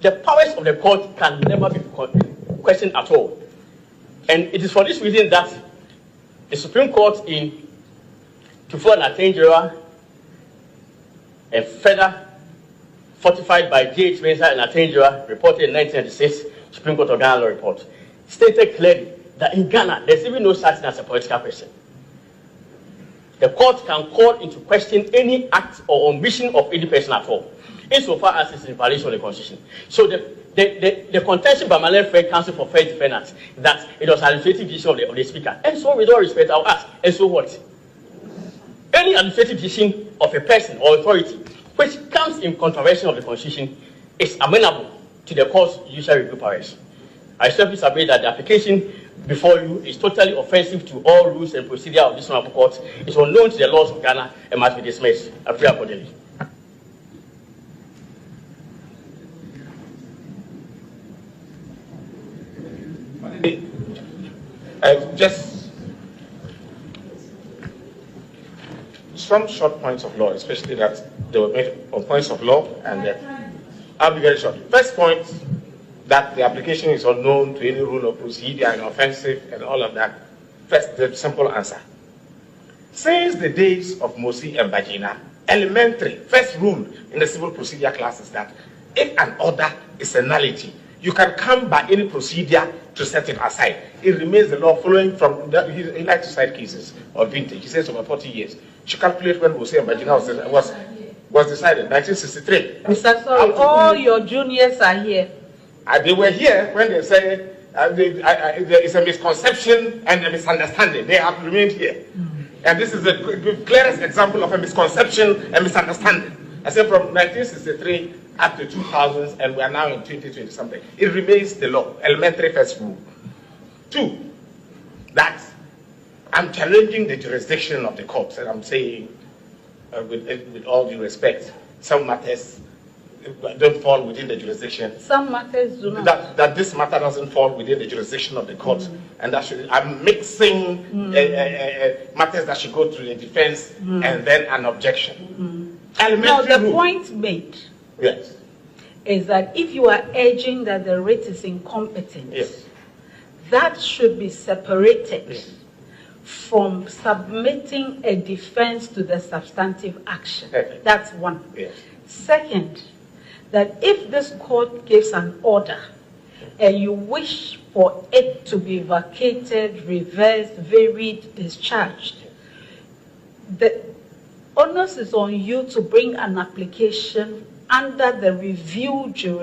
the powers of the court can never be questioned at all. And it is for this reason that the Supreme Court in before an Attorney General and further fortified by J.H. Mensah and Attorney General reported in 1996 Supreme Court of Ghana law report stated clearly that in Ghana there's even no such thing as a political person. The court can call into question any act or omission of any person at all, insofar as it's in violation of the Constitution. So the contention by my left friend counsel for first defendants that it was an administrative decision of the speaker, and so with all respect I'll ask, and so what? Any administrative decision of a person or authority which comes in contravention of the Constitution is amenable to the court's judicial review powers. I strongly submit that the application before you is totally offensive to all rules and procedure of this honorable court, is unknown to the laws of Ghana, and must be dismissed. I pray accordingly. Just some short points of law, especially that they were made on points of law, and I'll be very short. First point, that the application is unknown to any rule of procedure and offensive and all of that. First, the simple answer. Since the days of Mosi and Bajina, elementary, first rule in the civil procedure class is that if an order is a nullity, you can come by any procedure to set it aside. It remains the law following from that. He likes to cite cases of vintage. He says over 40 years. You calculate when Mosi and Bajina was decided, 1963. Mr. Sory, all your juniors are here. They were here when they said there is a misconception and a misunderstanding. They have remained here. And this is the clearest example of a misconception and misunderstanding. I said from 1963 up to 2000, and we are now in 2020 something. It remains the law, elementary first rule. Two, that I'm challenging the jurisdiction of the courts, and I'm saying, with all due respect, some matters don't fall within the jurisdiction. Some matters do not. That this matter doesn't fall within the jurisdiction of the court, and that I'm mixing matters that should go through the defense and then an objection. Now, the point made is that if you are urging that the writ is incompetent, that should be separated from submitting a defense to the substantive action. That's one. Second, that if this court gives an order and you wish for it to be vacated, reversed, varied, discharged, the onus is on you to bring an application under the review jurisdiction